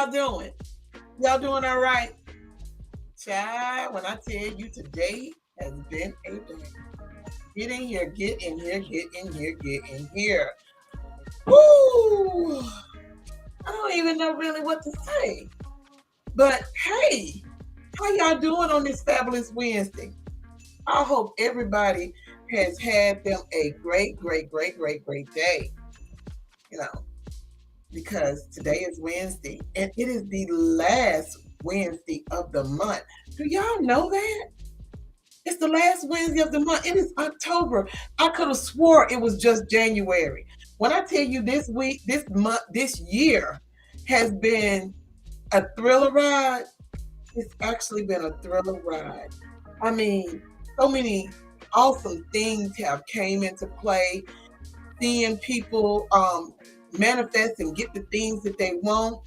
y'all doing? Y'all doing all right? Child, when I tell you today has been a day. Get in here, get in here, get in here, get in here. Woo! I don't even know really what to say. But hey, how y'all doing on this fabulous Wednesday? I hope everybody has had them a great day. You know, because today is Wednesday and it is the last Wednesday of the month. Do y'all know that? It's the last Wednesday of the month. It is October. I could have swore it was just January. When I tell you this week, this month, this year has been a thriller ride, it's actually been a thriller ride. I mean, so many awesome things have came into play. Seeing people manifest and get the things that they want,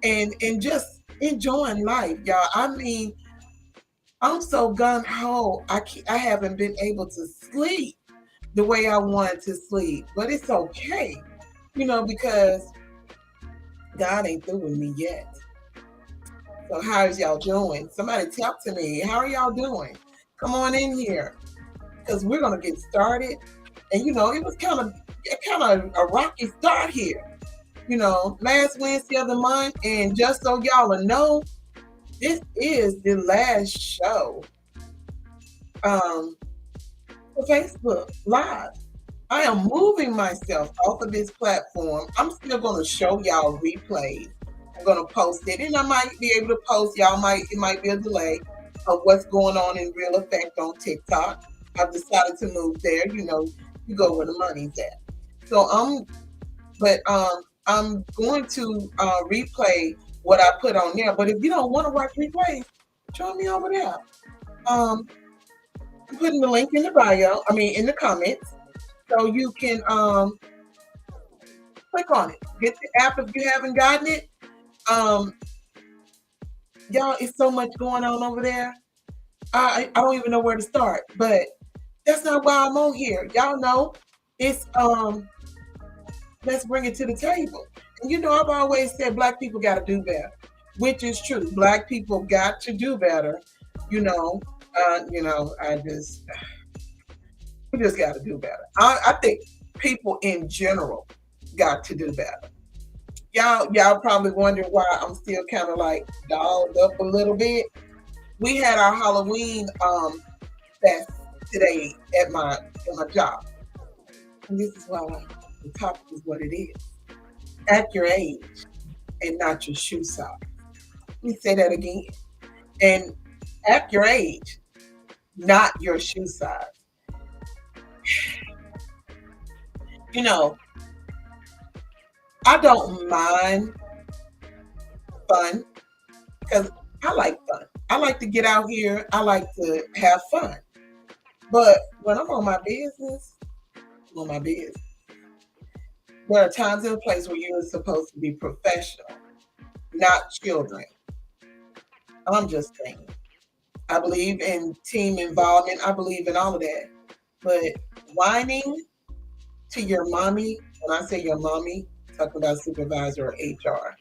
and just enjoying life, y'all. I mean, I'm so gun ho. I haven't been able to sleep the way I wanted to sleep, but it's okay, because God ain't through with me yet. So how's y'all doing? Somebody talk to me. How are y'all doing? Come on in here, because we're gonna get started. And it was kind of a rocky start here. Last Wednesday of the month, and just so y'all know, this is the last show for Facebook Live. I am moving myself off of this platform. I'm still going to show y'all replays. I'm going to post it, and I might be able to post y'all. It might be a delay of what's going on in real effect on TikTok. I've decided to move there. You go where the money's at. So I'm going to replay what I put on there. But if you don't want to watch replays, join me over there. I'm putting the link in the bio. In the comments, so you can click on it. Get the app if you haven't gotten it. Y'all, it's so much going on over there. I don't even know where to start, but that's not why I'm on here. Y'all know it's let's bring it to the table. And I've always said Black people got to do better, which is true. Black people got to do better. We just got to do better. I think people in general got to do better. Y'all probably wondering why I'm still kind of like dolled up a little bit. We had our Halloween fest today at my job, and this is why the topic is what it is. At your age and not your shoe size. Let me say that again. And at your age, not your shoe size. I don't mind fun because I like fun. I like to get out here. I like to have fun. But when I'm on my business, I'm on my business. There are times and a place where you're supposed to be professional, not children. I'm just saying. I believe in team involvement. I believe in all of that. But whining to your mommy, when I say your mommy, talking about supervisor or HR,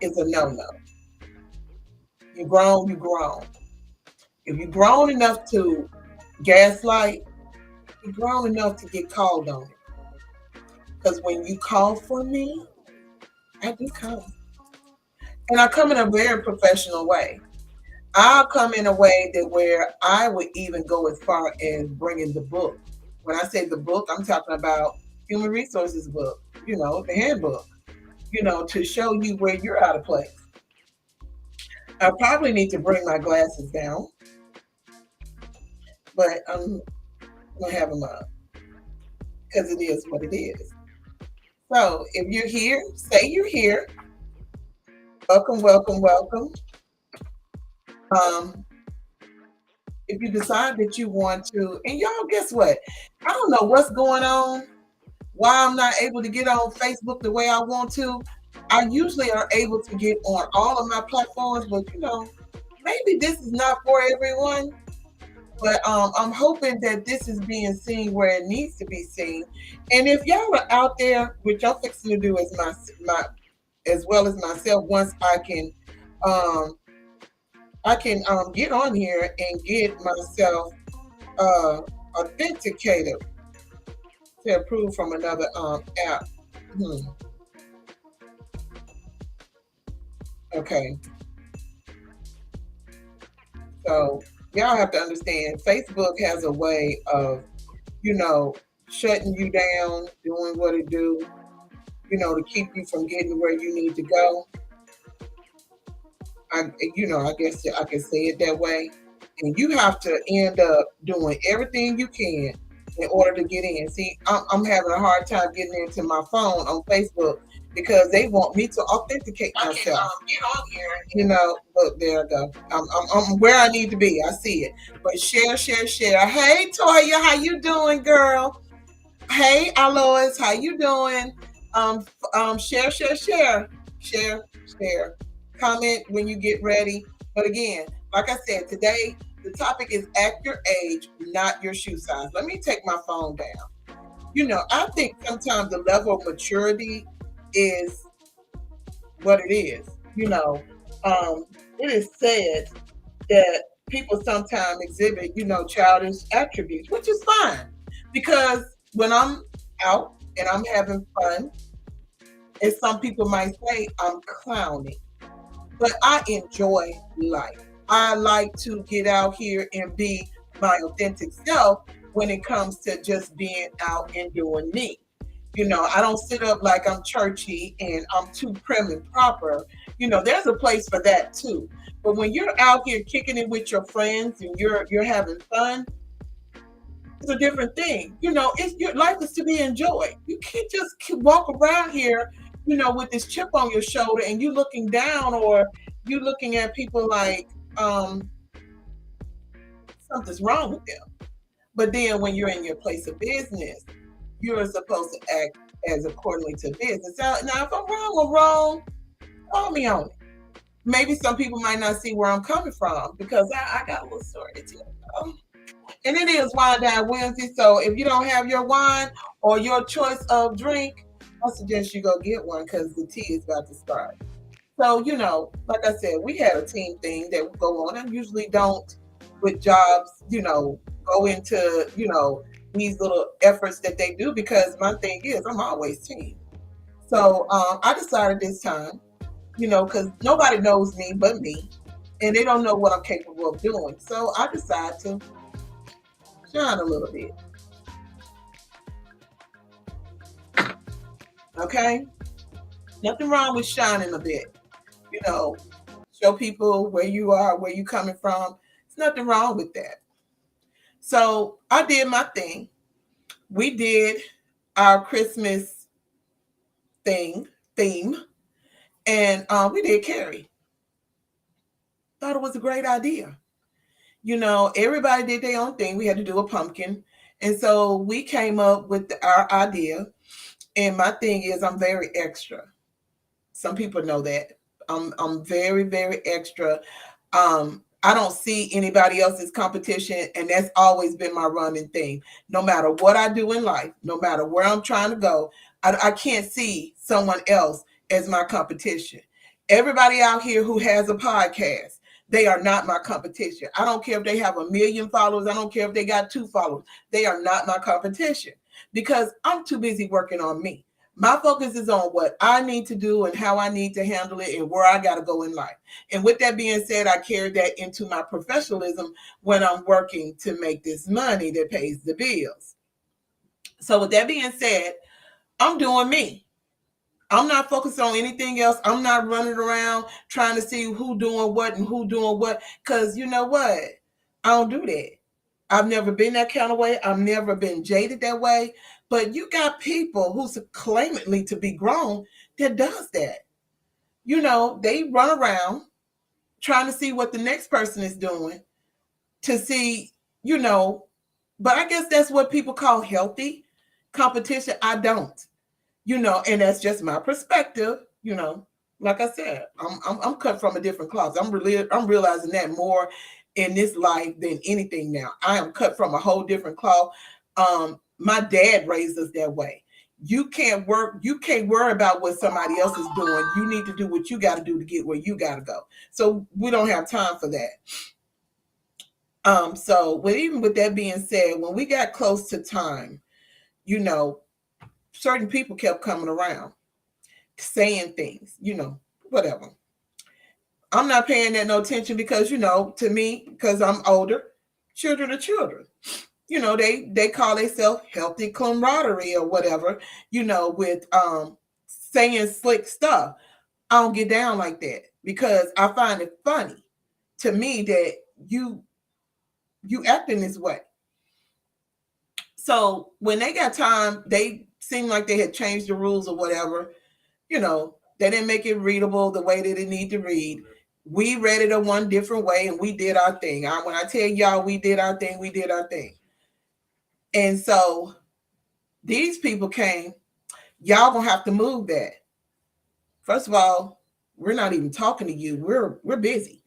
is a no-no. You grown, you grown. If you're grown enough to gaslight, you're grown enough to get called on it. Because when you call for me, I do come. And I come in a very professional way. I'll come in a way that where I would even go as far as bringing the book. When I say the book, I'm talking about human resources book, the handbook, to show you where you're out of place. I probably need to bring my glasses down, but I'm going to have them up because it is what it is. So if you're here, say you're here. Welcome, welcome, welcome. If you decide that you want to, and y'all, guess what? I don't know what's going on, why I'm not able to get on Facebook the way I want to. I usually are able to get on all of my platforms, but maybe this is not for everyone. But I'm hoping that this is being seen where it needs to be seen. And if y'all are out there, what y'all fixing to do is as well as myself, once um get on here and get myself uh authenticated to approve from another app. Hmm. Okay. So y'all have to understand Facebook has a way of, you know, shutting you down, doing what it do, to keep you from getting where you need to go. I guess I can say it that way. And you have to end up doing everything you can in order to get in. See, I'm having a hard time getting into my phone on Facebook because they want me to authenticate myself. Get on here. Look, there I go. I'm where I need to be. I see it. But share, share, share. Hey, Toya, how you doing, girl? Hey, Alois, how you doing? Share, share, share, share, share. Comment when you get ready. But again, like I said, today the topic is act your age, not your shoe size. Let me take my phone down. I think sometimes the level of maturity is what it is. It is said that people sometimes exhibit, childish attributes, which is fine because when I'm out and I'm having fun, as some people might say, I'm clowning, but I enjoy life. I like to get out here and be my authentic self when it comes to just being out and doing me. I don't sit up like I'm churchy and I'm too prim and proper. There's a place for that too. But when you're out here kicking it with your friends and you're having fun, it's a different thing. Your life is to be enjoyed. You can't just walk around here, with this chip on your shoulder and you looking down or you looking at people like something's wrong with them. But then when you're in your place of business, you're supposed to act as accordingly to business. Now, if I'm wrong, I'm wrong. Call me on it. Maybe some people might not see where I'm coming from because I got a little story to tell. And it is Wine Down Wednesday. So if you don't have your wine or your choice of drink, I suggest you go get one because the tea is about to start. So, like I said, we had a team thing that would go on. I usually don't with jobs, go into, these little efforts that they do because my thing is I'm always team. So I decided this time, because nobody knows me but me and they don't know what I'm capable of doing. So I decided to shine a little bit. Okay? Nothing wrong with shining a bit. Show people where you are, where you coming from. There's nothing wrong with that. So I did my thing. We did our Christmas theme, and we did Carrie. Thought it was a great idea. Everybody did their own thing. We had to do a pumpkin. And so we came up with our idea. And my thing is I'm very extra. Some people know that. I'm very, very extra. I don't see anybody else's competition, and that's always been my running thing. No matter what I do in life, no matter where I'm trying to go, I can't see someone else as my competition. Everybody out here who has a podcast, they are not my competition. I don't care if they have 1 million followers. I don't care if they got 2 followers. They are not my competition because I'm too busy working on me. My focus is on what I need to do and how I need to handle it and where I got to go in life. And with that being said, I carry that into my professionalism when I'm working to make this money that pays the bills. So with that being said, I'm doing me. I'm not focused on anything else. I'm not running around trying to see who doing what and who doing what. Because you know what? I don't do that. I've never been that kind of way. I've never been jaded that way. But you got people who's claimantly to be grown that does that. They run around trying to see what the next person is doing to see, but I guess that's what people call healthy competition. I don't, and that's just my perspective, like I said, I'm cut from a different cloth. I'm realizing that more in this life than anything now. I am cut from a whole different cloth. My dad raised us that way. You can't worry about what somebody else is doing. You need to do what you got to do to get where you got to go. So we don't have time for that. So even with that being said, when we got close to time, certain people kept coming around saying things, whatever. I'm not paying that no attention because, to me, because I'm older, children are children. They call themselves healthy camaraderie or whatever, with saying slick stuff. I don't get down like that because I find it funny to me that you acting this way. So when they got time, they seemed like they had changed the rules or whatever. They didn't make it readable the way that it need to read. We read it a one different way and we did our thing. When I tell y'all we did our thing, we did our thing. And so these people came, y'all gonna have to move that. First of all, we're not even talking to you. We're busy.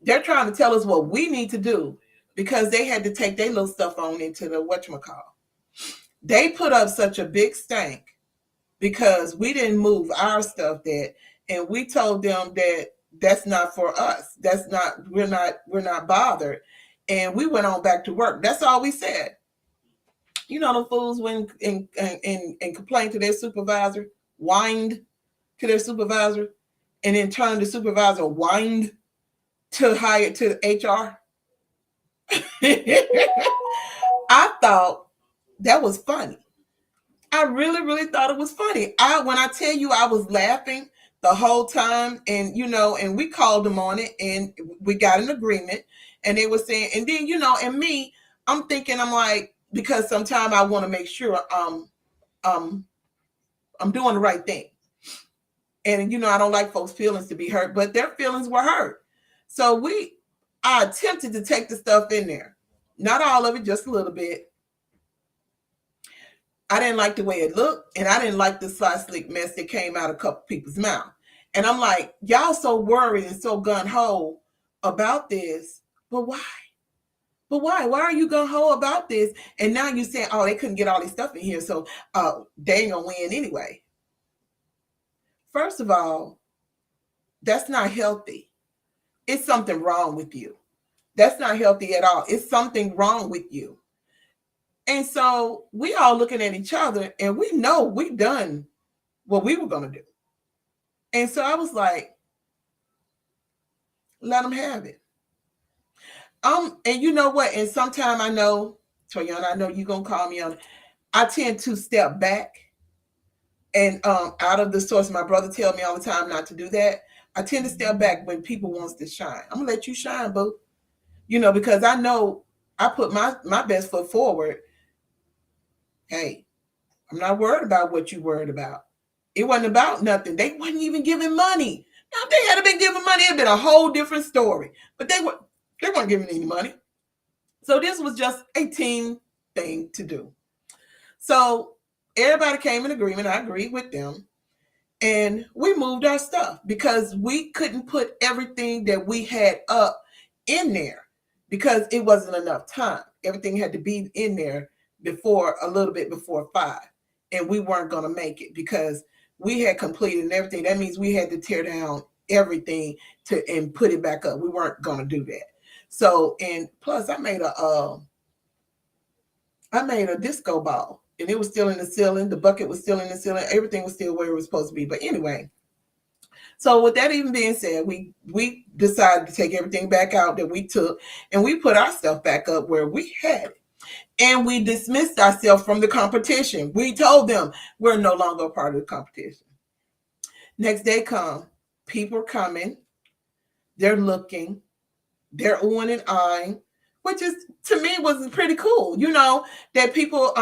They're trying to tell us what we need to do because they had to take their little stuff on into the whatchamacall. They put up such a big stank because we didn't move our stuff and we told them that that's not for us. We're not bothered. And we went on back to work. That's all we said. The fools went and complained to their supervisor, whined to their supervisor, and then turned the supervisor whined to hire to HR. I thought that was funny. I really, really thought it was funny. When I tell you I was laughing the whole time, and and we called them on it, and we got an agreement, and they were saying, and then and me, I'm thinking, I'm like, because sometimes I want to make sure I'm doing the right thing, and I don't like folks' feelings to be hurt, but their feelings were hurt, so I attempted to take the stuff in there, not all of it, just a little bit. I didn't like the way it looked, and I didn't like the sly slick mess that came out of a couple people's mouth. And I'm like, y'all so worried and so gun-ho about this, but why? But why? Why are you gun-ho about this? And now you're saying, oh, they couldn't get all this stuff in here, so they ain't gonna win anyway. First of all, that's not healthy. It's something wrong with you. That's not healthy at all. It's something wrong with you. And so we all looking at each other and we know we done what we were going to do. And so I was like, let them have it. And you know what? And sometime I know, Toyana, I know you're going to call me on it. I tend to step back and out of the source. My brother tells me all the time not to do that. I tend to step back when people wants to shine. I'm going to let you shine, boo. Because I know I put my best foot forward. Hey, I'm not worried about what you worried about. It wasn't about nothing. They wasn't even giving money. Now, if they had been giving money, it'd been a whole different story. But they weren't giving any money. So this was just a team thing to do. So everybody came in agreement. I agreed with them. And we moved our stuff because we couldn't put everything that we had up in there because it wasn't enough time. Everything had to be in there a little bit before 5. And we weren't going to make it because we had completed everything. That means we had to tear down everything and put it back up. We weren't going to do that. So, and plus I made a disco ball and it was still in the ceiling. The bucket was still in the ceiling. Everything was still where it was supposed to be. But anyway, so with that even being said, we decided to take everything back out that we took and we put our stuff back up where we had it. And we dismissed ourselves from the competition. We told them we're no longer a part of the competition. Next day come, people are coming, they're looking, they're oohing and eyeing, which is, to me, was pretty cool, that people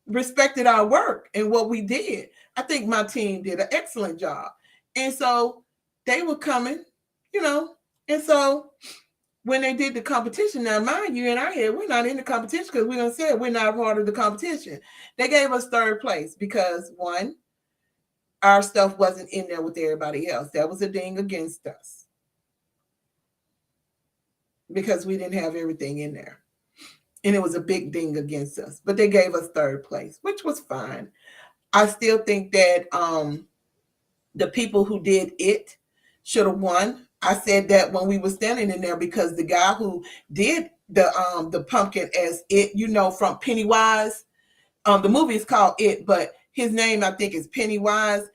respected our work and what we did. I think my team did an excellent job. And so they were coming, and so when they did the competition, now mind you, in our head, we're not in the competition because we done said we're not part of the competition. They gave us 3rd place because 1, our stuff wasn't in there with everybody else. That was a ding against us because we didn't have everything in there. and it was a big ding against us. But they gave us third place, which was fine. I still think that the people who did it should have won. I said that when we were standing in there because the guy who did the pumpkin as it, from Pennywise, the movie is called It, but his name I think is Pennywise.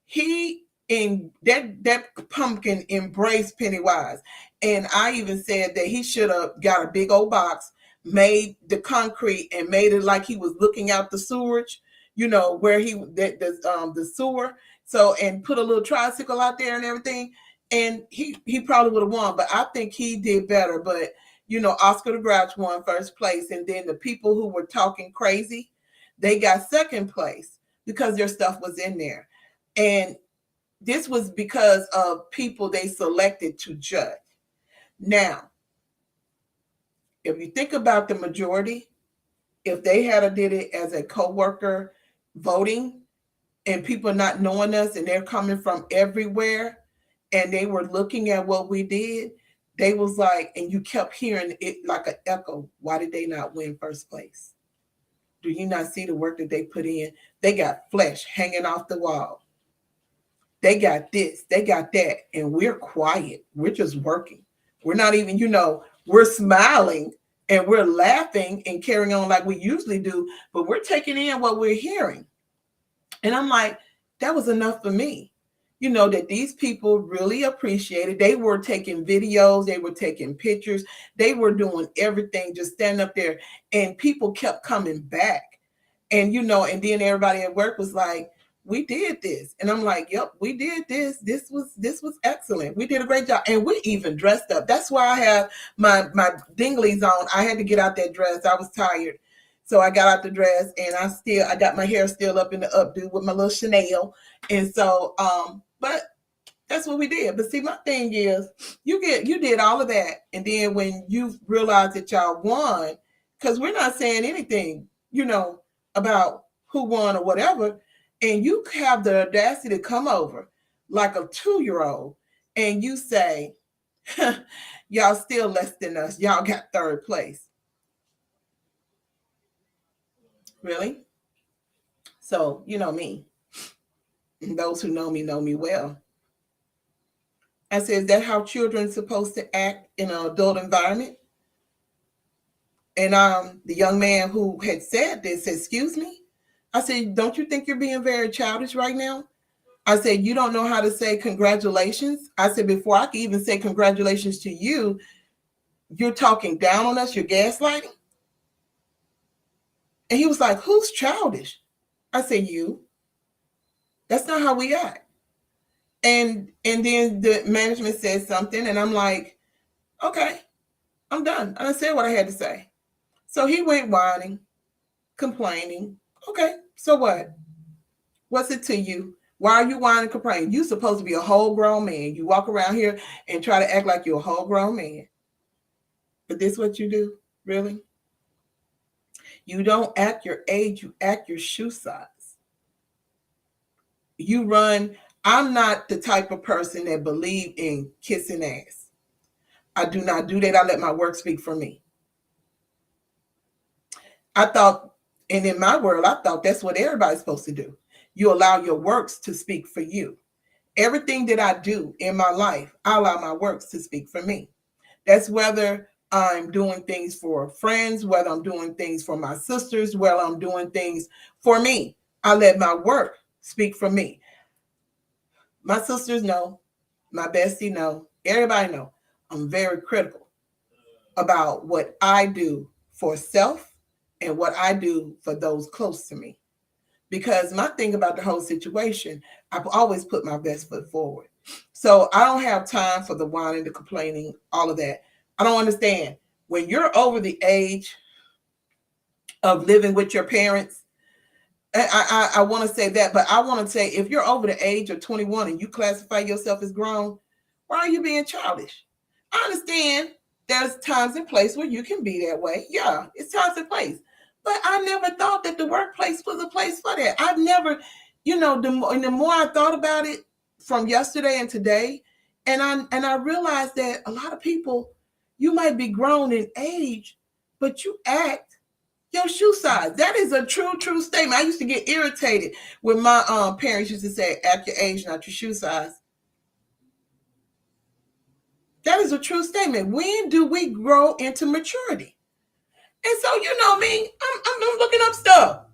He in that pumpkin embraced Pennywise, and I even said that he should have got a big old box, made the concrete, and made it like he was looking out the sewerage, where the sewer. So, and put a little tricycle out there and everything, and he probably would have won. But I think he did better. But Oscar the Grouch won first place, and then the people who were talking crazy, they got second place because their stuff was in there. And this was because of people they selected to judge. Now, if you think about the majority, if they had did it as a co-worker voting and people not knowing us and they're coming from everywhere and they were looking at what we did, they was like, and you kept hearing it like an echo. Why did they not win first place? Do you not see the work that they put in? They got flesh hanging off the wall. They got this, they got that, and we're quiet. We're just working. We're not even, we're smiling and we're laughing and carrying on like we usually do, but we're taking in what we're hearing. And I'm like, that was enough for me. That these people really appreciated. They were taking videos, they were taking pictures, they were doing everything, just standing up there, and people kept coming back. And and then everybody at work was like, we did this. And I'm like, yep, we did this. This was excellent. We did a great job. And we even dressed up. That's why I have my dinglies on. I had to get out that dress. I was tired. So I got out the dress, and I got my hair still up in the updo with my little Chanel. And so, but that's what we did. But see, my thing is, you did all of that. And then when you realize that y'all won, because we're not saying anything, about who won or whatever, and you have the audacity to come over like a 2-year-old and you say, y'all still less than us. Y'all got third place. Really? So, me. And those who know me well. I said, is that how children are supposed to act in an adult environment? And the young man who had said this said, excuse me? I said, don't you think you're being very childish right now? I said, you don't know how to say congratulations? I said, before I can even say congratulations to you, you're talking down on us, you're gaslighting? And he was like, who's childish? I said, you. That's not how we act. And then the management said something, and I'm like, okay, I'm done. I said what I had to say. So he went whining, complaining. Okay, so what? What's it to you? Why are you whining and complaining? You're supposed to be a whole grown man. You walk around here and try to act like you're a whole grown man. But this is what you do, really? You don't act your age, you act your shoe size. You run. I'm not the type of person that believe in kissing ass. I do not do that. I let my work speak for me. I thought, and in my world, I thought that's what everybody's supposed to do. You allow your works to speak for you. Everything that I do in my life, I allow my works to speak for me. That's whether I'm doing things for friends, whether I'm doing things for my sisters, whether I'm doing things for me. I let my work speak for me. My sisters know, my bestie know, everybody know. I'm very critical about what I do for self and what I do for those close to me. Because my thing about the whole situation, I've always put my best foot forward. So I don't have time for the whining, the complaining, all of that. I don't understand. When you're over the age of living with your parents, I want to say that, but I want to say if you're over the age of 21 and you classify yourself as grown, why are you being childish? I understand there's times and place where you can be that way. Yeah, it's times and place. But I never thought that the workplace was a place for that. I've never, the more I thought about it from yesterday and today, and I realized that a lot of people, you might be grown in age, but you act your shoe size. That is a true statement. I used to get irritated when my parents used to say, act your age, not your shoe size. That is a true statement. When do we grow into maturity? And so, you know me, I'm looking up stuff.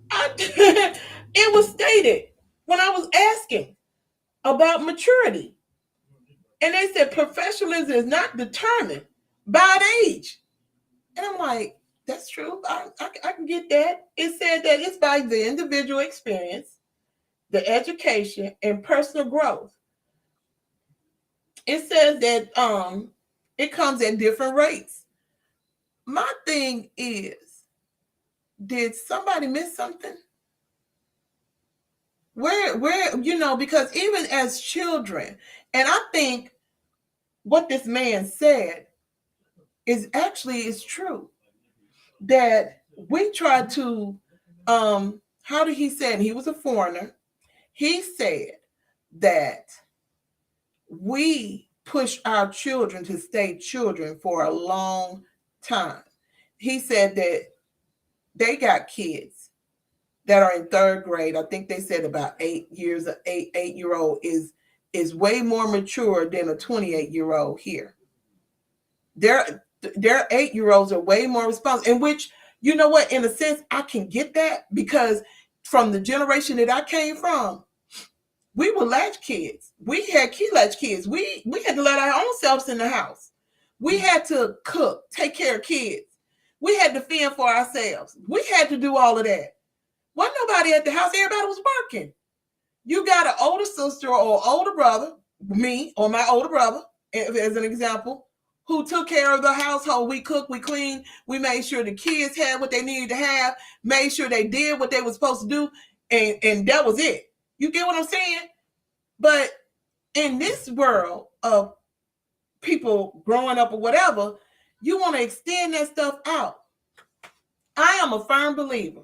It was stated when I was asking about maturity. And they said professionalism is not determined by age. And I'm like, that's true. I can get that. It said that it's by the individual experience, the education, and personal growth. It says that it comes at different rates. My thing is, did somebody miss something? Where, you know, because even as children, and I think what this man said is true, that we try to how did he say it? He was a foreigner. He said that we push our children to stay children for a long time. He said that they got kids that are in third grade. I think they said about 8 years, eight-year-old is way more mature than a 28-year-old here. Their 8-year-olds are way more responsible, in which, you know what, in a sense, I can get that, because from the generation that I came from, we were latch kids. We had key latch kids. We had to let our own selves in the house. We had to cook, take care of kids. We had to fend for ourselves. We had to do all of that. Wasn't nobody at the house. Everybody was working. You got an older sister or older brother, me or my older brother, as an example, who took care of the household. We cooked, we cleaned, we made sure the kids had what they needed to have, made sure they did what they were supposed to do, and that was it. You get what I'm saying? But in this world of people growing up or whatever, you want to extend that stuff out. I am a firm believer,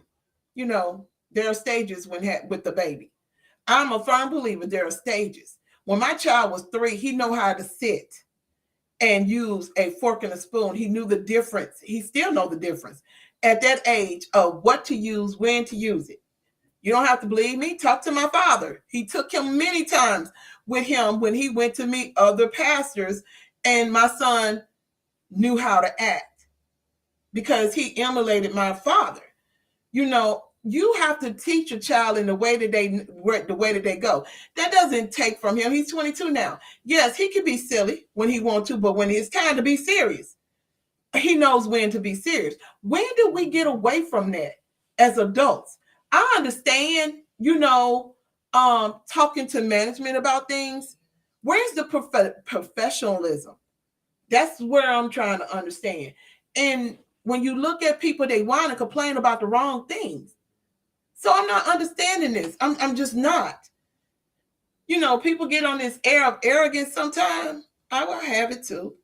you know, there are stages with the baby. I'm a firm believer there are stages. When my child was 3, he knew how to sit and use a fork and a spoon. He knew the difference. He still knows the difference at that age of what to use, when to use it. You don't have to believe me. Talk to my father. He took him many times with him when he went to meet other pastors, and my son knew how to act because he emulated my father. You know, you have to teach a child in the way that they go. That doesn't take from him. He's 22 now. Yes, he can be silly when he wants to, but when it's time to be serious, he knows when to be serious. When do we get away from that as adults? I understand, you know, talking to management about things. Where's the professionalism? That's where I'm trying to understand. And when you look at people, they whine and complain about the wrong things. So I'm not understanding this. I'm just not. You know, people get on this air of arrogance sometimes. I will have it too.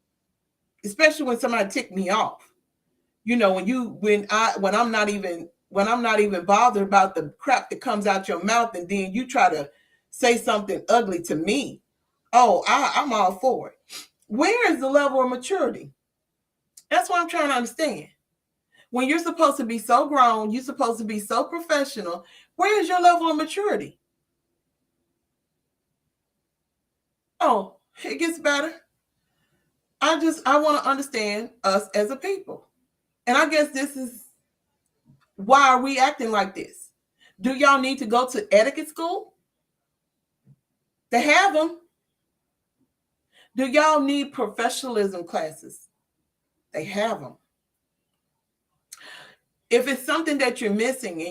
Especially when somebody tick me off. You know, when I'm not even bothered about the crap that comes out your mouth, and then you try to say something ugly to me. Oh, I'm all for it. Where is the level of maturity? That's what I'm trying to understand. When you're supposed to be so grown, you're supposed to be so professional, where is your level of maturity? Oh, it gets better. I want to understand us as a people. And I guess this is, why are we acting like this? Do y'all need to go to etiquette school? They have them. Do y'all need professionalism classes? They have them. If it's something that you're missing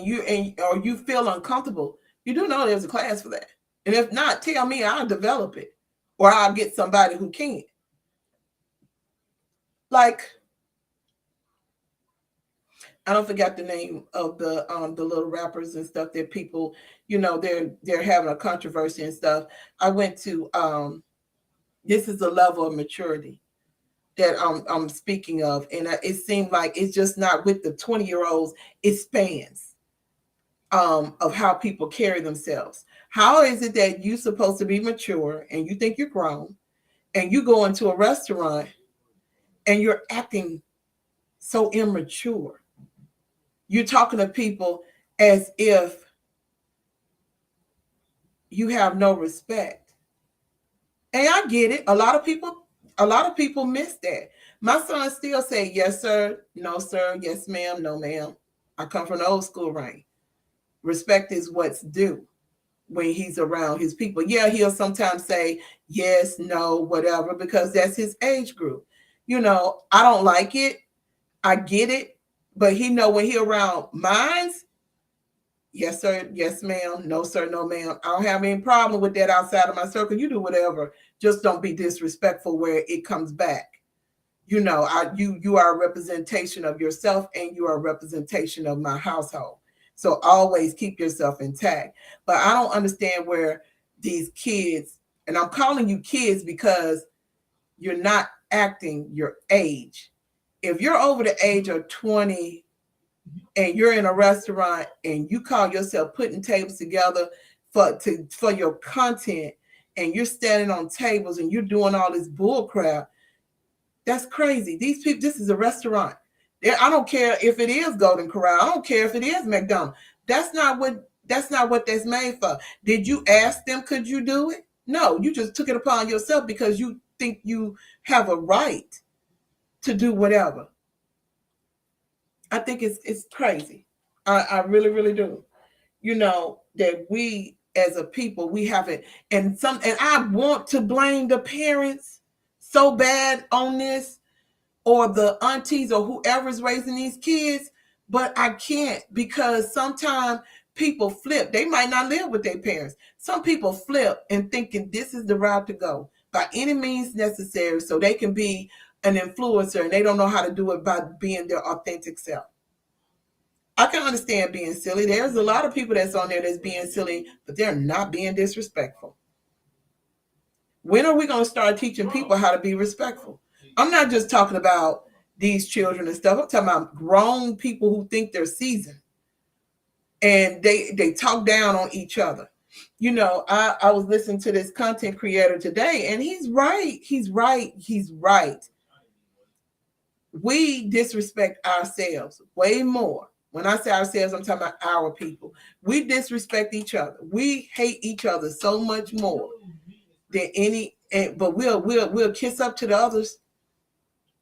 or you feel uncomfortable, you do know there's a class for that. And if not, tell me, I'll develop it, or I'll get somebody who can. Like, I don't forget the name of the little rappers and stuff that people, you know, they're having a controversy and stuff. I went to this is the level of maturity that I'm speaking of, and it seemed like it's just not with the 20-year-olds. It spans of how people carry themselves. How is it that you're supposed to be mature and you think you're grown, and you go into a restaurant and you're acting so immature. You're talking to people as if you have no respect. And I get it. A lot of people miss that. My son still say, yes, sir, no, sir, yes, ma'am, no, ma'am. I come from the old school reign. Respect is what's due when he's around his people. Yeah, he'll sometimes say yes, no, whatever, because that's his age group. I don't like it. I get it. But he know when he around mines, yes, sir, yes, ma'am, no, sir, no, ma'am. I don't have any problem with that outside of my circle. You do whatever. Just don't be disrespectful where it comes back. You are a representation of yourself and you are a representation of my household. So always keep yourself intact. But I don't understand where these kids, and I'm calling you kids because you're not acting your age. If you're over the age of 20 and you're in a restaurant and you call yourself putting tables together for your content, and you're standing on tables and you're doing all this bull crap, that's crazy. These people, this is a restaurant. I don't care if it is Golden Corral. I don't care if it is McDonald's. That's not what that's made for. Did you ask them, could you do it? No, you just took it upon yourself because you think you have a right to do whatever. I think it's crazy. I really, really do. That we as a people, we haven't, and I want to blame the parents so bad on this, or the aunties or whoever's raising these kids, but I can't, because sometimes people flip. They might not live with their parents. Some people flip and thinking this is the route to go by any means necessary so they can be an influencer, and they don't know how to do it by being their authentic self. I can understand being silly. There's a lot of people that's on there that's being silly, but they're not being disrespectful. When are we going to start teaching people how to be respectful? I'm not just talking about these children and stuff. I'm talking about grown people who think they're seasoned, and they talk down on each other. I was listening to this content creator today, and he's right. He's right. We disrespect ourselves way more. When I say ourselves, I'm talking about our people. We disrespect each other. We hate each other so much more than any. But we'll kiss up to the others.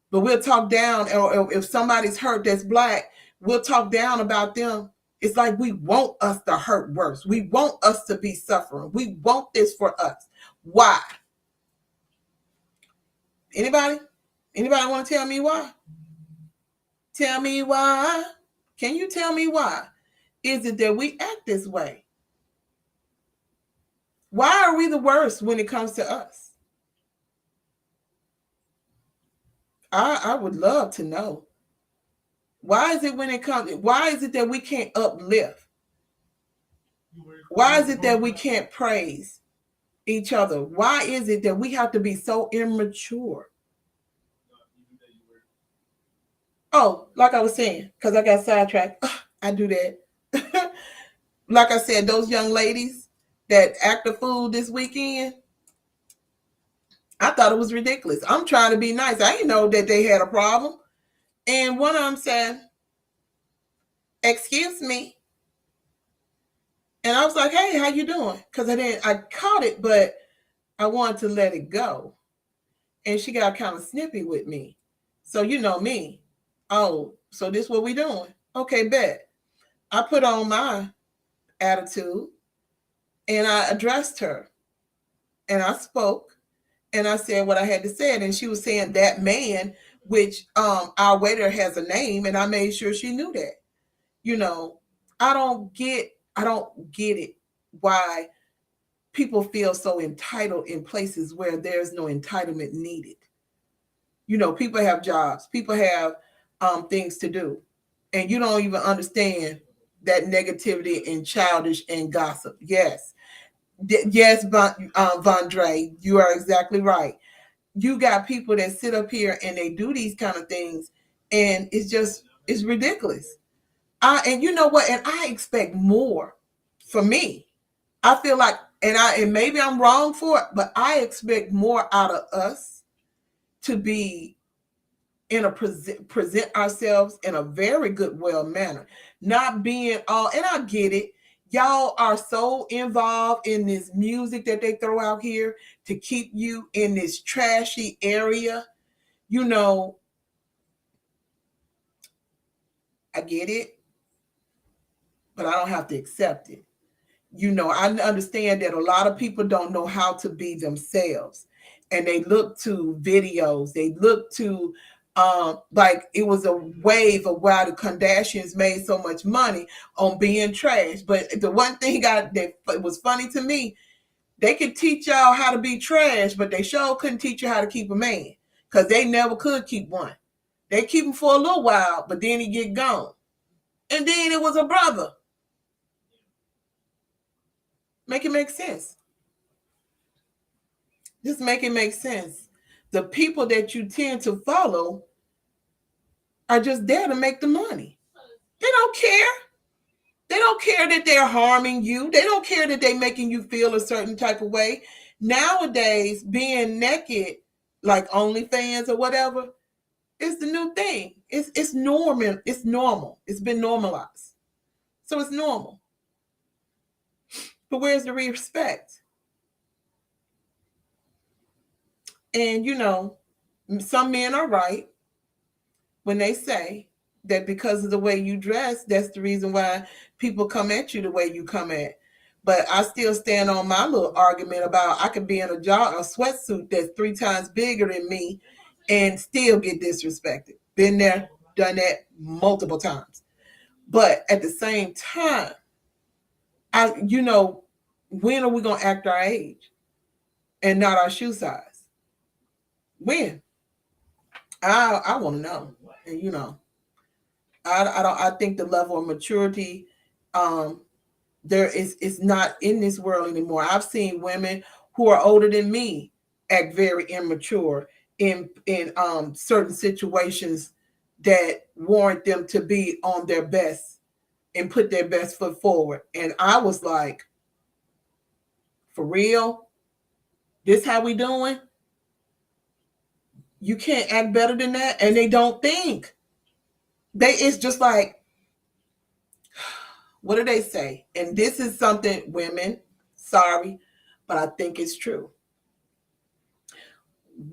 But we'll talk down, or if somebody's hurt that's Black, we'll talk down about them. It's like we want us to hurt worse. We want us to be suffering. We want this for us. Why? Anybody? Anybody want to tell me why? Tell me why. Can you tell me why? Is it that we act this way? Why are we the worst when it comes to us? I would love to know. Why is it why is it that we can't uplift? Why is it that we can't praise each other? Why is it that we have to be so immature? Oh, like I was saying, because I got sidetracked. I do that. Like I said, those young ladies that act a fool this weekend, I thought it was ridiculous. I'm trying to be nice. I didn't know that they had a problem. And one of them said, "Excuse me." And I was like, "Hey, how you doing?" Because I caught it, but I wanted to let it go. And she got kind of snippy with me. So you know me. Oh, so this what we doing? Okay, bet. I put on my attitude and I addressed her. And I spoke and I said what I had to say. And she was saying that man, which our waiter has a name, and I made sure she knew that. You know, I don't get it why people feel so entitled in places where there's no entitlement needed. People have jobs, people have things to do, and you don't even understand that negativity and childish and gossip. Yes, yes, Vondre, you are exactly right. You got people that sit up here and they do these kind of things, and it's ridiculous. And you know what? And I expect more for me. I feel like, and maybe I'm wrong for it, but I expect more out of us to be in a present ourselves in a very good, well manner, not being all. And I get it. Y'all are so involved in this music that they throw out here to keep you in this trashy area. You know, I get it, but I don't have to accept it. You know, I understand that a lot of people don't know how to be themselves, and they look to videos, they look to like it was a wave of why the Kardashians made so much money on being trash. But the one thing that was funny to me, they could teach y'all how to be trash, but they sure couldn't teach you how to keep a man, because they never could keep one. They keep him for a little while, but then he get gone. And then it was a brother. Make it make sense. Just make it make sense. The people that you tend to follow are just there to make the money. They don't care. They don't care that they're harming you. They don't care that they're making you feel a certain type of way. Nowadays, being naked, like OnlyFans or whatever, is the new thing. It's normal. It's normal. It's been normalized. So it's normal. But where's the respect? And you know, some men are right when they say that because of the way you dress, that's the reason why people come at you the way you come at. But I still stand on my little argument about I could be in a sweatsuit that's 3 times bigger than me and still get disrespected. Been there, done that multiple times. But at the same time, when are we gonna act our age and not our shoe size? When? I want to know. And I think the level of maturity there is not in this world anymore. I've seen women who are older than me act very immature in certain situations that warrant them to be on their best and put their best foot forward. And I was like, for real? This how we doing? You can't act better than that. And they don't think. It's just like, what do they say? And this is something, women, sorry, but I think it's true.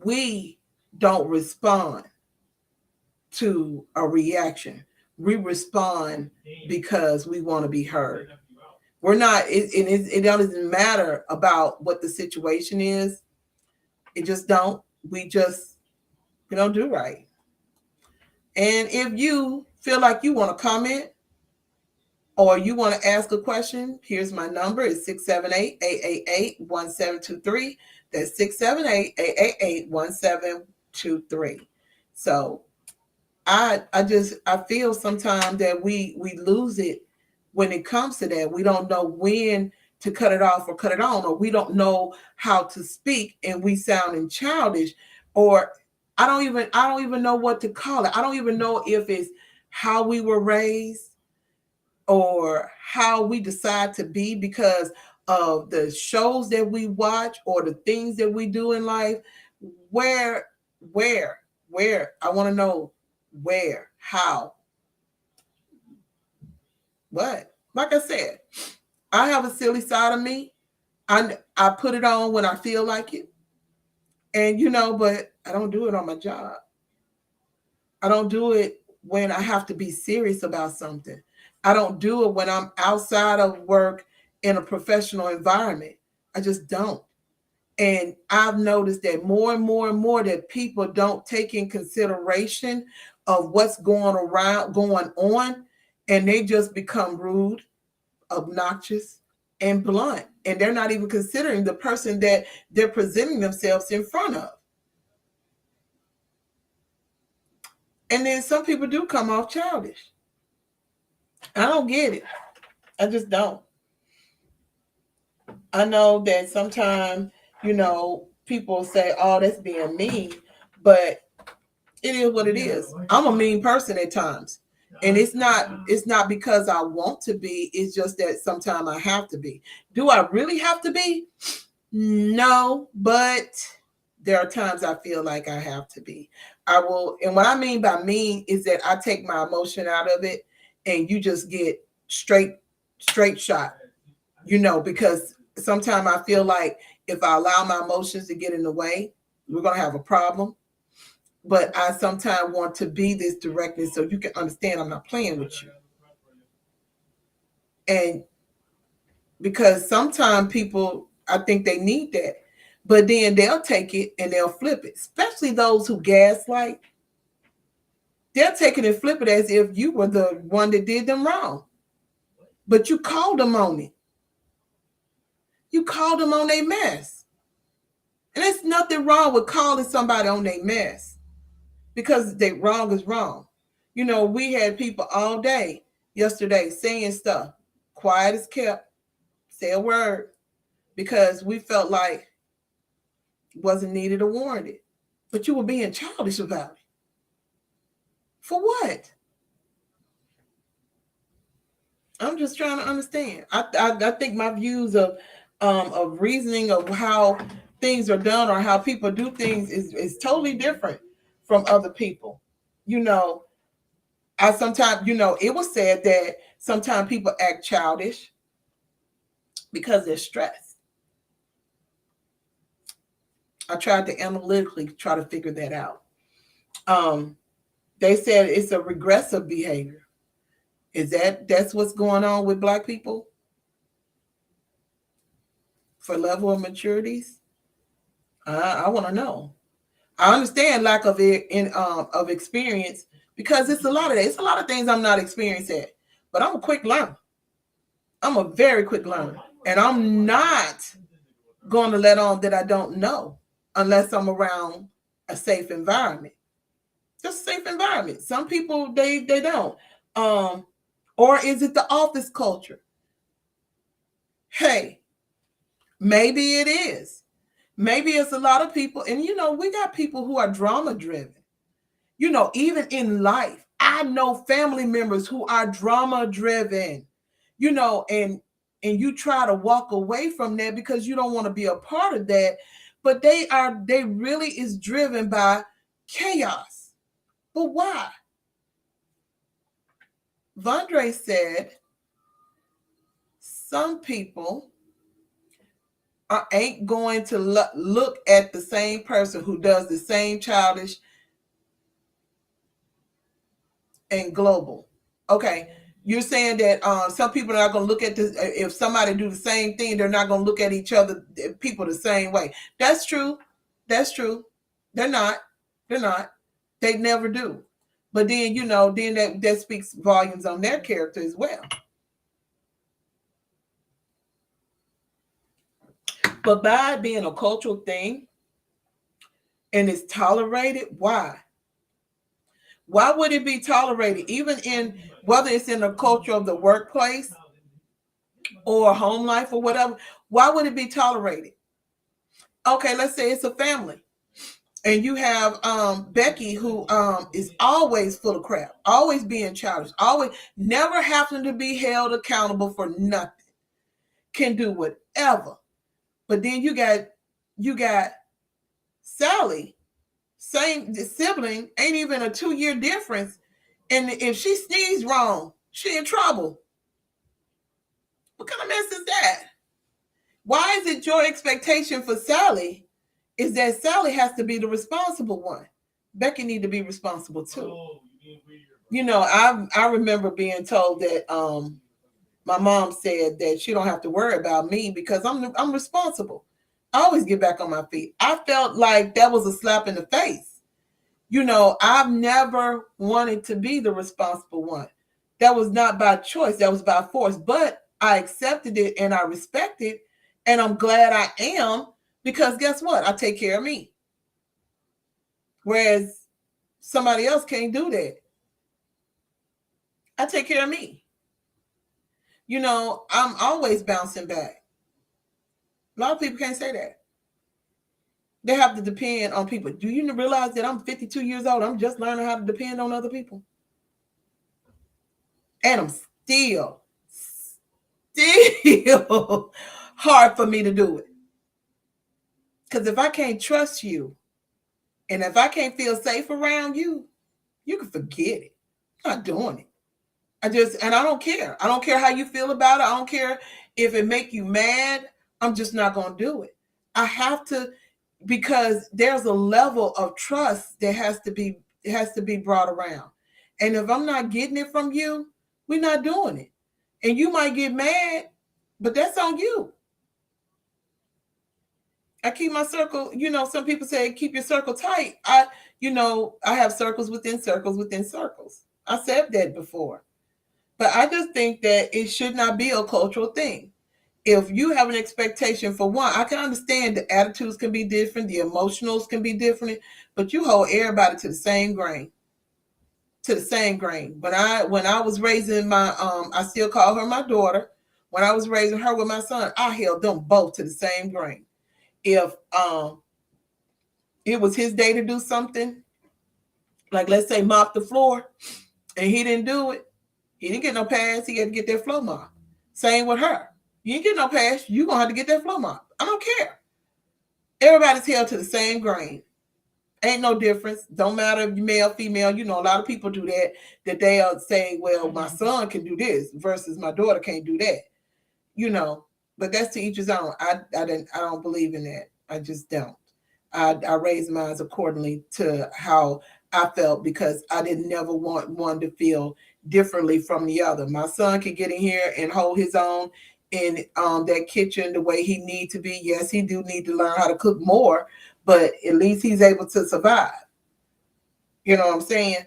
We don't respond to a reaction. We respond because we want to be heard. We're not, it doesn't matter about what the situation is. It just don't. We don't do right. And if you feel like you want to comment or you want to ask a question, here's my number. It's 678-888-1723. That's 678-888-1723. So I feel sometimes that we lose it when it comes to that. We don't know when to cut it off or cut it on, or we don't know how to speak and we sounding childish, or I don't even know what to call it. I don't even know if it's how we were raised or how we decide to be because of the shows that we watch or the things that we do in life. Where I want to know where, how, what. Like I said, I have a silly side of me. I put it on when I feel like it. And but I don't do it on my job. I don't do it when I have to be serious about something. I don't do it when I'm outside of work in a professional environment. I just don't. And I've noticed that more and more and more that people don't take in consideration of what's going on, and they just become rude, obnoxious, and blunt. And they're not even considering the person that they're presenting themselves in front of. And then some people do come off childish. I don't get it. I just don't. I know that sometimes, people say, oh, that's being mean, but it is what it is. I'm a mean person at times. And it's not because I want to be. It's just that sometimes I have to be. Do I really have to be? No, but there are times I feel like I have to be. I will, and what I mean by mean is that I take my emotion out of it and you just get straight shot, because sometimes I feel like if I allow my emotions to get in the way, we're going to have a problem. But I sometimes want to be this directly so you can understand I'm not playing with you. And because sometimes people, I think they need that. But then they'll take it and they'll flip it, especially those who gaslight. They'll take it and flip it as if you were the one that did them wrong. But you called them on it. You called them on their mess. And there's nothing wrong with calling somebody on their mess because they wrong is wrong. We had people all day yesterday saying stuff, quiet as kept, say a word, because we felt like it wasn't needed or warranted. But you were being childish about it. For what? I'm just trying to understand. I think my views of reasoning of how things are done or how people do things is totally different from other people. I sometimes, it was said that sometimes people act childish because they're stressed. I tried to analytically try to figure that out. They said it's a regressive behavior. That's what's going on with Black people for level of maturities? I want to know. I understand lack of experience because it's a lot of that. It's a lot of things I'm not experienced at, but I'm a quick learner. I'm a very quick learner, and I'm not going to let on that I don't know unless I'm around a safe environment. Just a safe environment. Some people they don't. Or is it the office culture? Hey, maybe it is. Maybe it's a lot of people, and we got people who are drama driven. Even in life, I know family members who are drama driven. And you try to walk away from that because you don't want to be a part of that, but they really is driven by chaos. But why? Vondre said some people ain't going to look at the same person who does the same childish and global. Okay, you're saying that some people are not going to look at this. If somebody do the same thing, they're not going to look at each other, people, the same way. That's true. That's true. They're not. They're not. They never do. But then then that speaks volumes on their character as well. But by being a cultural thing and it's tolerated, why? Why would it be tolerated? Even in whether it's in the culture of the workplace or home life or whatever, why would it be tolerated? Okay, let's say it's a family. And you have Becky, who is always full of crap, always being childish, always never having to be held accountable for nothing, can do whatever. But then you got Sally, same sibling, ain't even a 2-year difference. And if she sneezes wrong, she in trouble. What kind of mess is that? Why is it your expectation for Sally is that Sally has to be the responsible one? Becky need to be responsible too. I remember being told that my mom said that she don't have to worry about me because I'm responsible. I always get back on my feet. I felt like that was a slap in the face. I've never wanted to be the responsible one. That was not by choice. That was by force. But I accepted it and I respect it. And I'm glad I am because guess what? I take care of me. Whereas somebody else can't do that. I take care of me. I'm always bouncing back. A lot of people can't say that. They have to depend on people. Do you realize that I'm 52 years old? I'm just learning how to depend on other people. And I'm still hard for me to do it. Because if I can't trust you and if I can't feel safe around you, you can forget it. I'm not doing it. And I don't care. I don't care how you feel about it. I don't care if it make you mad. I'm just not going to do it. I have to, because there's a level of trust that has to be brought around. And if I'm not getting it from you, we're not doing it. And you might get mad, but that's on you. I keep my circle, some people say keep your circle tight. I have circles within circles within circles. I said that before. But I just think that it should not be a cultural thing. If you have an expectation for one, I can understand the attitudes can be different, the emotionals can be different, but you hold everybody to the same grain. To the same grain. When I was raising my I still call her my daughter. When I was raising her with my son, I held them both to the same grain. If it was his day to do something, like let's say mop the floor, and he didn't do it, he didn't get no pass. He had to get that floor mop. Same with her. You ain't get no pass. You gonna have to get that floor mop. I don't care. Everybody's held to the same grain. Ain't no difference. Don't matter if you're male, female. A lot of people do that. That they'll say, well, my son can do this versus my daughter can't do that. But that's to each his own. I don't believe in that. I just don't. I raised mine accordingly to how I felt, because I didn't never want one to feel differently from the other. My son can get in here and hold his own in that kitchen the way he need to be. Yes, he do need to learn how to cook more, but at least he's able to survive. You know what I'm saying?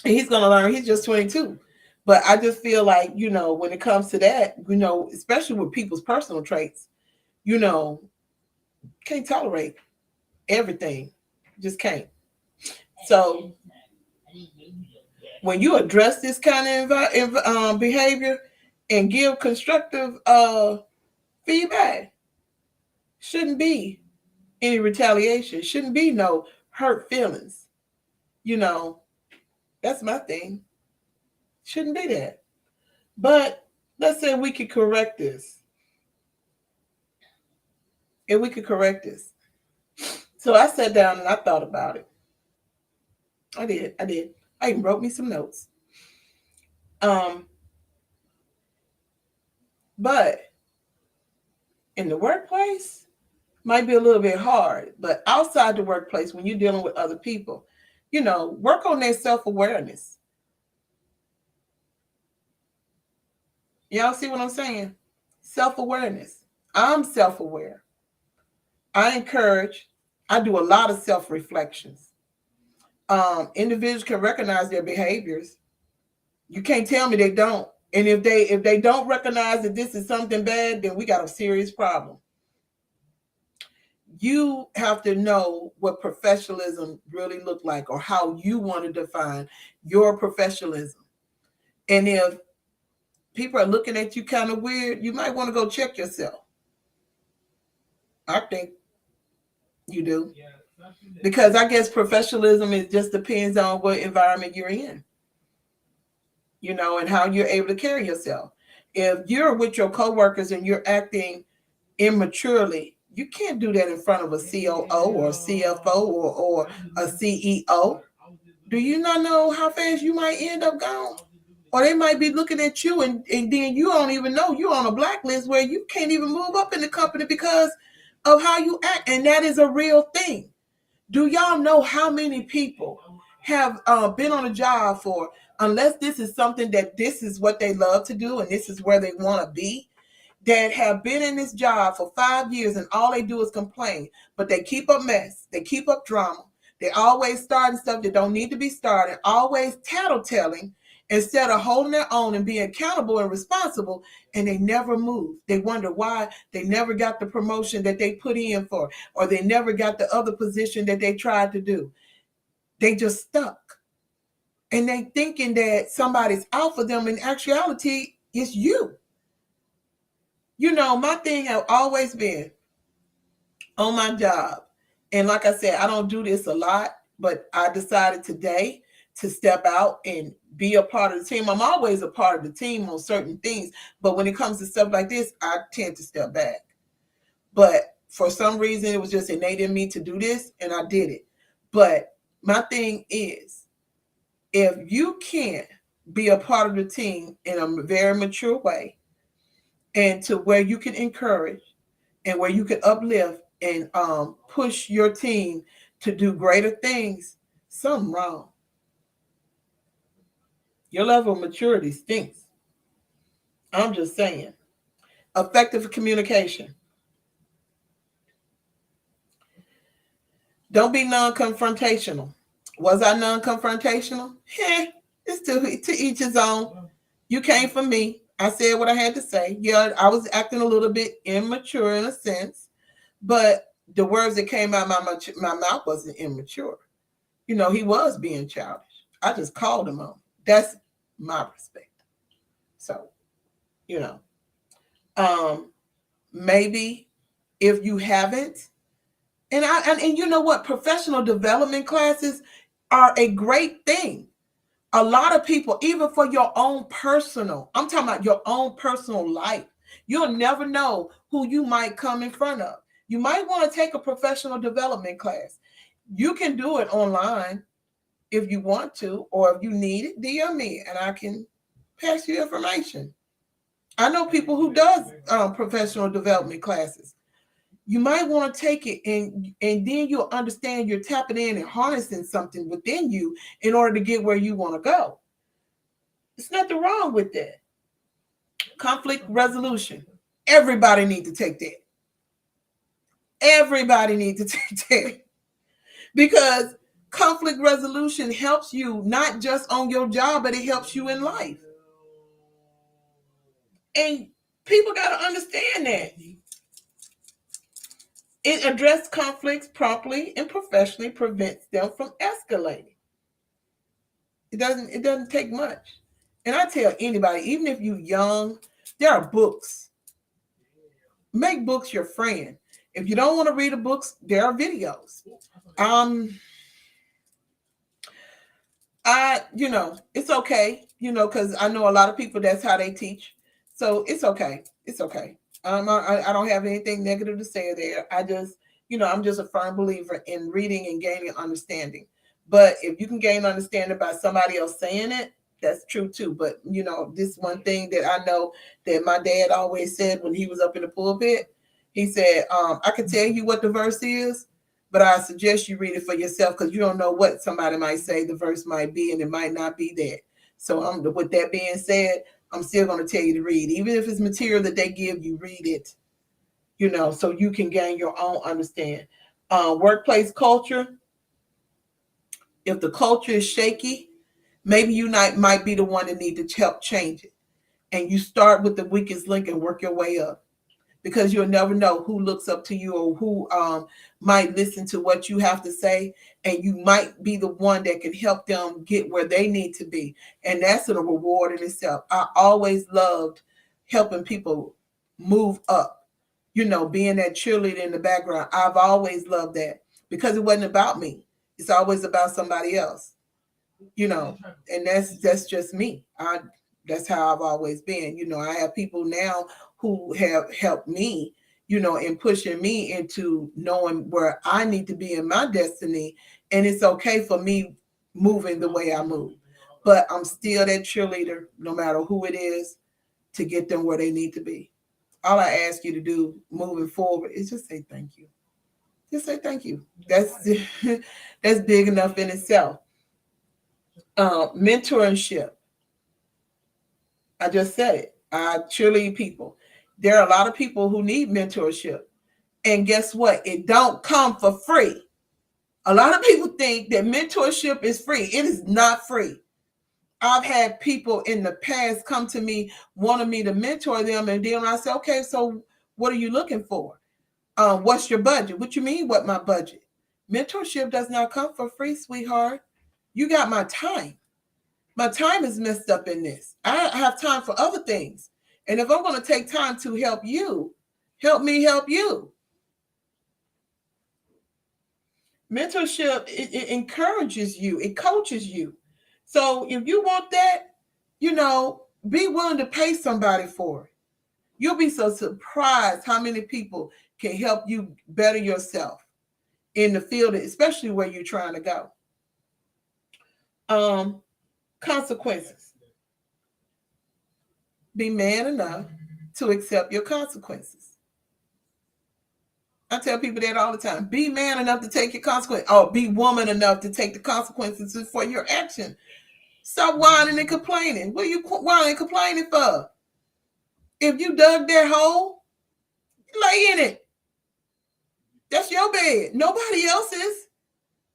And he's going to learn. He's just 22. But I just feel like, when it comes to that, especially with people's personal traits, can't tolerate everything. Just can't. So when you address this kind of behavior and give constructive feedback, shouldn't be any retaliation. Shouldn't be no hurt feelings. That's my thing. Shouldn't be that. But let's say we could correct this. If we could correct this. So I sat down and I thought about it. I did. I even wrote me some notes. But in the workplace, might be a little bit hard. But outside the workplace, when you're dealing with other people, work on their self-awareness. Y'all see what I'm saying? Self-awareness. I'm self-aware. I do a lot of self-reflections. Individuals can recognize their behaviors. You can't tell me they don't. And if they don't recognize that this is something bad, then we got a serious problem. You have to know what professionalism really look like, or how you want to define your professionalism. And if people are looking at you kind of weird, you might want to go check yourself. I think you do. Because I guess professionalism, it just depends on what environment you're in, and how you're able to carry yourself. If you're with your coworkers and you're acting immaturely, you can't do that in front of a COO or a CFO or a CEO. Do you not know how fast you might end up gone? Or they might be looking at you and then you don't even know you're on a blacklist where you can't even move up in the company because of how you act. And that is a real thing. Do y'all know how many people have been on a job for, unless this is something that this is what they love to do and this is where they want to be, that have been in this job for 5 years and all they do is complain, but they keep up mess, they keep up drama, they always starting stuff that don't need to be started, always tattletelling instead of holding their own and being accountable and responsible, and they never move. They wonder why they never got the promotion that they put in for, or they never got the other position that they tried to do. They just stuck. And they thinking that somebody's out for them. In actuality, it's you. My thing have always been on my job. And like I said, I don't do this a lot, but I decided today to step out and be a part of the team. I'm always a part of the team on certain things, but when it comes to stuff like this, I tend to step back. But for some reason, it was just innate in me to do this, and I did it. But my thing is, if you can't be a part of the team in a very mature way, and to where you can encourage and where you can uplift and push your team to do greater things, something wrong. Your level of maturity stinks. I'm just saying. Effective communication. Don't be non-confrontational. Was I non-confrontational? It's to each his own. You came from me. I said what I had to say. Yeah, I was acting a little bit immature in a sense, but the words that came out of my mouth wasn't immature. He was being childish. I just called him on. That's my perspective. So, you know, maybe if you haven't, and you know what, professional development classes are a great thing. A lot of people, even for your own personal, I'm talking about your own personal life, you'll never know who you might come in front of. You might want to take a professional development class. You can do it online if you want to, or if you need it, DM me and I can pass you information. I know people who does professional development classes. You might want to take it, and then you'll understand you're tapping in and harnessing something within you in order to get where you want to go. There's nothing wrong with that. Conflict resolution. Everybody needs to take that. Everybody needs to take that. Because conflict resolution helps you not just on your job, but it helps you in life. And people got to understand that. It addresses conflicts promptly and professionally, prevents them from escalating. It doesn't take much. And I tell anybody, even if you're young, there are books. Make books your friend. If you don't want to read the books, there are videos. It's okay, because I know a lot of people, that's how they teach. So it's okay. It's okay. I don't have anything negative to say there. I'm just a firm believer in reading and gaining understanding. But if you can gain understanding by somebody else saying it, that's true too. But this one thing that I know that my dad always said when he was up in the pulpit, he said, I can tell you what the verse is, but I suggest you read it for yourself, because you don't know what somebody might say the verse might be, and it might not be that. So with that being said, I'm still going to tell you to read. Even if it's material that they give you, read it, so you can gain your own understanding. Workplace culture. If the culture is shaky, maybe you might be the one that need to help change it. And you start with the weakest link and work your way up, because you'll never know who looks up to you, or who might listen to what you have to say. And you might be the one that can help them get where they need to be. And that's a reward in itself. I always loved helping people move up, being that cheerleader in the background. I've always loved that, because it wasn't about me. It's always about somebody else, and that's just me. That's how I've always been. I have people now who have helped me, in pushing me into knowing where I need to be in my destiny. And it's okay for me moving the way I move, but I'm still that cheerleader, no matter who it is, to get them where they need to be. All I ask you to do moving forward is just say thank you. Just say thank you. That's big enough in itself. Mentorship. I just said it. I cheerlead people. There are a lot of people who need mentorship. And guess what? It don't come for free. A lot of people think that mentorship is free. It is not free. I've had people in the past come to me, wanting me to mentor them. And then I say, okay, so what are you looking for? What's your budget? What you mean, what my budget? Mentorship does not come for free, sweetheart. You got my time. My time is messed up in this. I have time for other things. And if I'm going to take time to help you, help me help you. Mentorship, it encourages you. It coaches you. So if you want that, be willing to pay somebody for it. You'll be so surprised how many people can help you better yourself in the field, especially where you're trying to go. Consequences. Be man enough to accept your consequences. I tell people that all the time. Be man enough to take your consequences, or be woman enough to take the consequences for your action. Stop whining and complaining. What are you whining and complaining for? If you dug that hole, lay in it. That's your bed, nobody else's,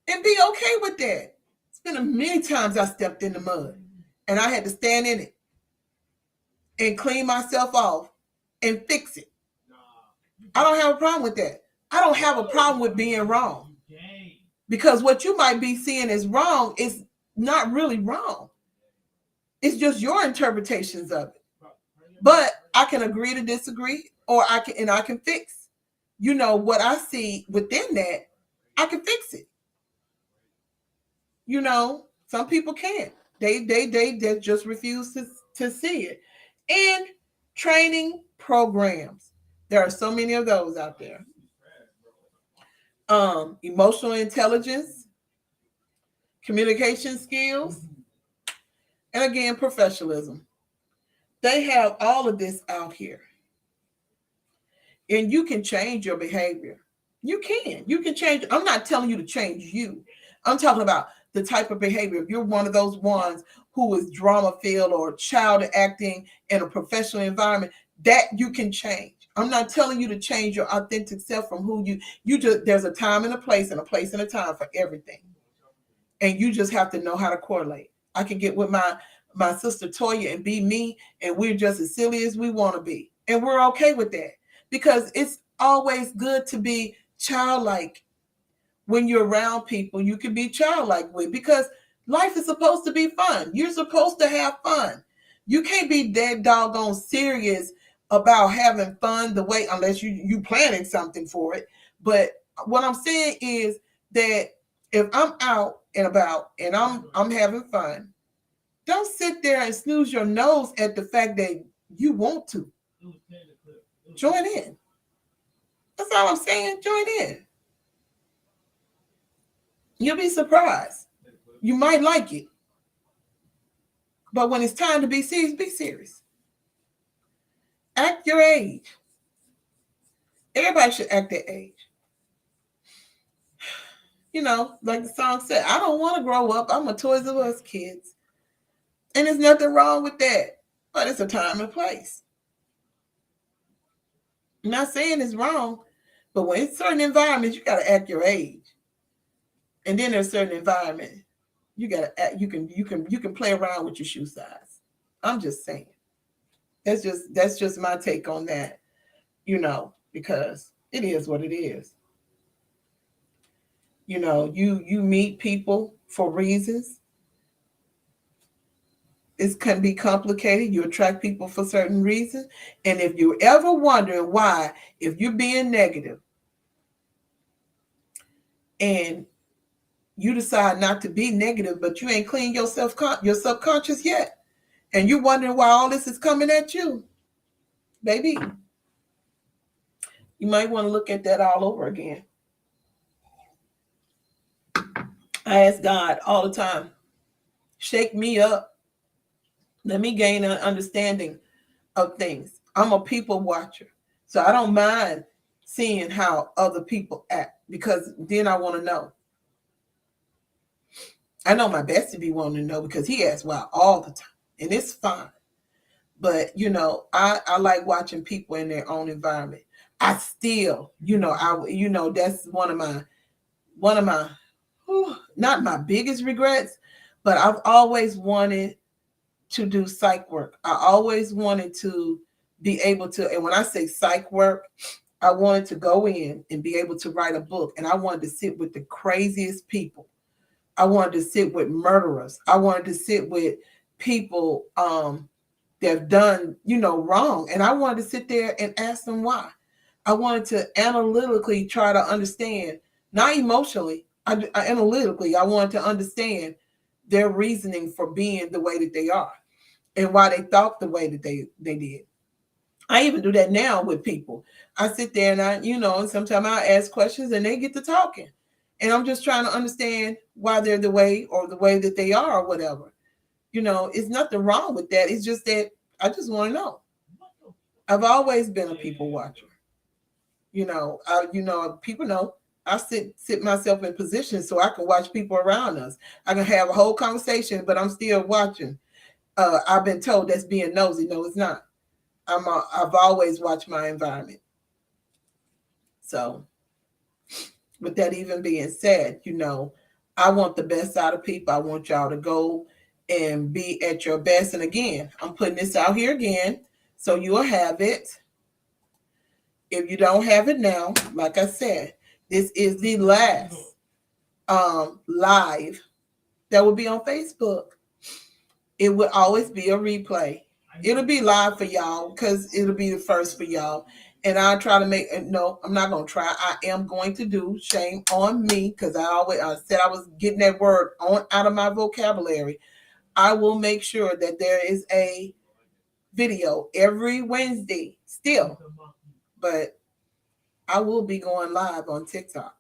and be okay with that. It's been many times I stepped in the mud, and I had to stand in it and clean myself off and fix it. I don't have a problem with that. I don't have a problem with being wrong, because what you might be seeing as wrong is not really wrong. It's just your interpretations of it. But I can agree to disagree, or I can fix. What I see within that, I can fix it. Some people can't. They just refuse to see it. And training programs. There are so many of those out there. Emotional intelligence, communication skills, and again, professionalism. They have all of this out here. And you can change your behavior. You can change. I'm not telling you to change you. I'm talking about the type of behavior. If you're one of those ones who is drama filled or child acting in a professional environment, that you can change. I'm not telling you to change your authentic self from who you just, there's a time and a place and a time for everything. And you just have to know how to correlate. I can get with my sister Toya and be me, and we're just as silly as we want to be. And we're okay with that, because it's always good to be childlike. When you're around people you can be childlike with, because life is supposed to be fun. You're supposed to have fun. You can't be that doggone serious about having fun the way, unless you planning something for it. But what I'm saying is that if I'm out and about and I'm having fun, don't sit there and snooze your nose at the fact that you want to. Join in. That's all I'm saying. Join in. You'll be surprised. You might like it. But when it's time to be serious, be serious. Act your age. Everybody should act their age. Like the song said, I don't want to grow up. I'm a Toys R Us kids. And there's nothing wrong with that. But it's a time and place. I'm not saying it's wrong, but when it's certain environments, you got to act your age. And then there's certain environment you got to act. You can play around with your shoe size. I'm just saying. That's just my take on that. Because it is what it is. You meet people for reasons. It can be complicated. You attract people for certain reasons. And if you're ever wondering why, if you're being negative and you decide not to be negative, but you ain't cleaned your subconscious yet, and you're wondering why all this is coming at you, baby, you might want to look at that all over again. I ask God all the time, shake me up. Let me gain an understanding of things. I'm a people watcher, so I don't mind seeing how other people act, because then I want to know. I know my best to be wanting to know, because he asks why all the time, and it's fine. But I like watching people in their own environment. I still, that's one of my, not my biggest regrets, but I've always wanted to do psych work. I always wanted to be able to, and when I say psych work, I wanted to go in and be able to write a book, and I wanted to sit with the craziest people. I wanted to sit with murderers. I wanted to sit with people that have done, wrong. And I wanted to sit there and ask them why. I wanted to analytically try to understand, not emotionally, analytically, I wanted to understand their reasoning for being the way that they are and why they thought the way that they did. I even do that now with people. I sit there and and sometimes I ask questions and they get to talking. And I'm just trying to understand why they're the way or the way that they are or whatever. It's nothing wrong with that. It's just that I just want to know. I've always been a people watcher. People know I sit myself in position so I can watch people around us. I can have a whole conversation, but I'm still watching. I've been told that's being nosy. No, it's not. I've always watched my environment. So, with that even being said, I want the best out of people. I want y'all to go and be at your best. And again, I'm putting this out here again, so you'll have it. If you don't have it now, like I said, this is the last live that will be on Facebook. It will always be a replay. It'll be live for y'all because it'll be the first for y'all. And I'll try to make no, I'm not gonna try. I am going to do, shame on me, because I said I was getting that word on out of my vocabulary. I will make sure that there is a video every Wednesday still. But I will be going live on TikTok.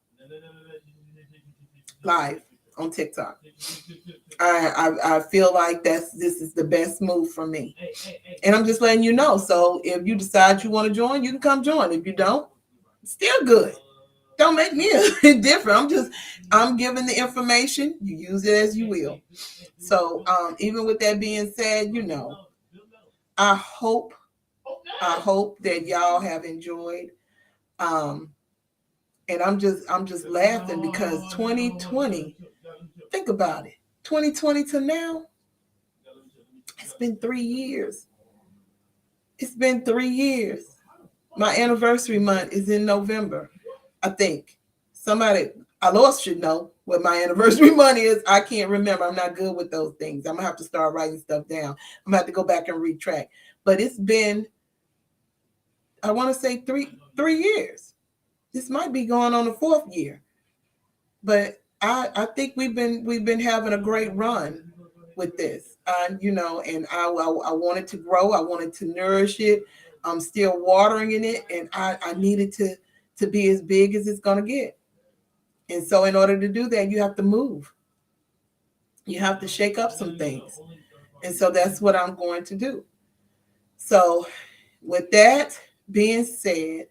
Live on TikTok. I feel like this is the best move for me. And I'm just letting you know. So if you decide you want to join, you can come join. If you don't, still good. Don't make me different. I'm giving the information. You use it as you will. So even with that being said, I hope that y'all have enjoyed. And I'm just laughing because 2020, think about it. 2020 to now, it's been 3 years. It's been 3 years. My anniversary month is in November, I think. Alois should know what my anniversary month is. I can't remember. I'm not good with those things. I'm going to have to start writing stuff down. I'm going to have to go back and retrack. But it's been, I want to say 3 years. This might be going on the 4th year. But I think we've been having a great run with this, and I wanted to grow. I wanted to nourish it. I'm still watering in it, and I needed to be as big as it's gonna get. And so, in order to do that, you have to move. You have to shake up some things, and so that's what I'm going to do. So, with that being said,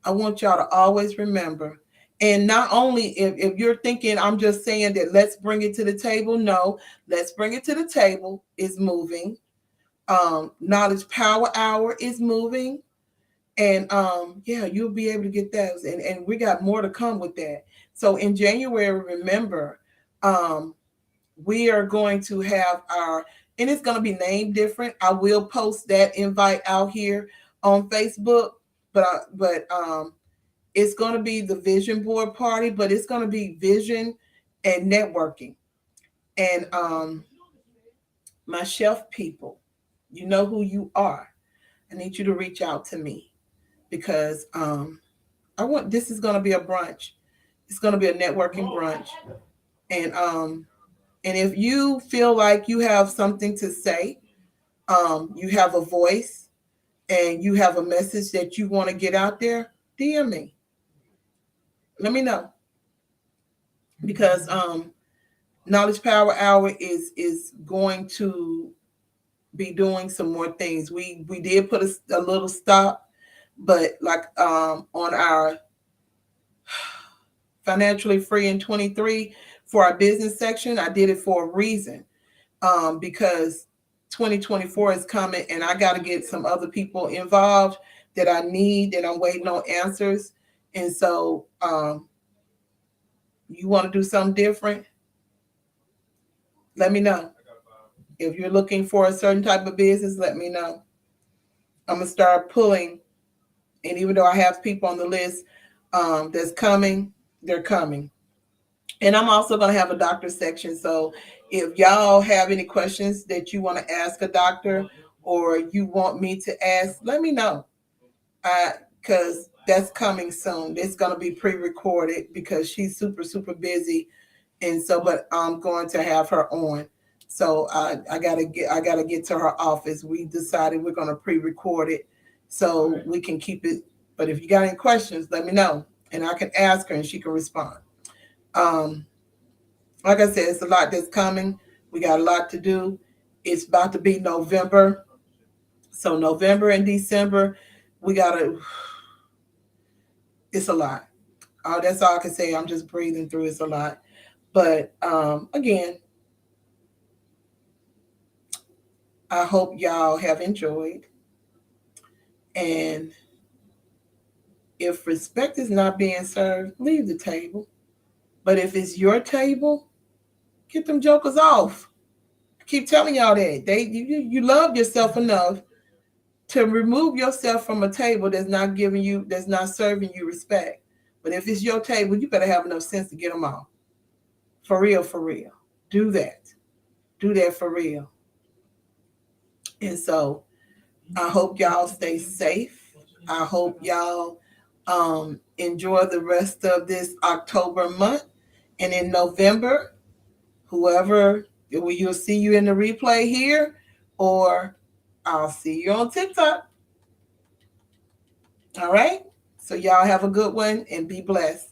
I want y'all to always remember. And not only if you're thinking, I'm just saying that let's bring it to the table. No, let's bring it to the table is moving. Knowledge Power Hour is moving. And yeah, you'll be able to get those. And we got more to come with that. So in January, remember, we are going to have and it's going to be named different. I will post that invite out here on Facebook, but it's going to be the vision board party, but it's going to be vision and networking. And my chef people, you know who you are. I need you to reach out to me because this is going to be a brunch. It's going to be a networking brunch. And if you feel like you have something to say, you have a voice and you have a message that you want to get out there, DM me. Let me know. Because Knowledge Power Hour is going to be doing some more things. We did put a little stop, but like on our financially free in 23 for our business section, I did it for a reason. Because 2024 is coming and I got to get some other people involved that I need, that I'm waiting on answers. And so you want to do something different, let me know. If you're looking for a certain type of business, let me know. I'm going to start pulling. And even though I have people on the list that's coming, they're coming. And I'm also going to have a doctor section. So if y'all have any questions that you want to ask a doctor or you want me to ask, let me know. Because that's coming soon. It's going to be pre-recorded because she's super, super busy. And so, but I'm going to have her on. So I gotta get to her office. We decided we're going to pre-record it. so we can keep it. But if you got any questions, let me know, and I can ask her and she can respond. Um, like I said, it's a lot that's coming. We got a lot to do. It's about to be November, so November and December, we gotta. It's a lot. That's all I can say. I'm just breathing through. It's a lot, but again, I hope y'all have enjoyed. And if respect is not being served, leave the table. But if it's your table, get them jokers off. I keep telling y'all that you love yourself enough to remove yourself from a table that's not serving you respect. But if it's your table, you better have enough sense to get them off. For real, for real. Do that. Do that for real. And so I hope y'all stay safe. I hope y'all enjoy the rest of this October month. And in November, whoever, you'll see you in the replay here, or I'll see you on TikTok. All right. So y'all have a good one and be blessed.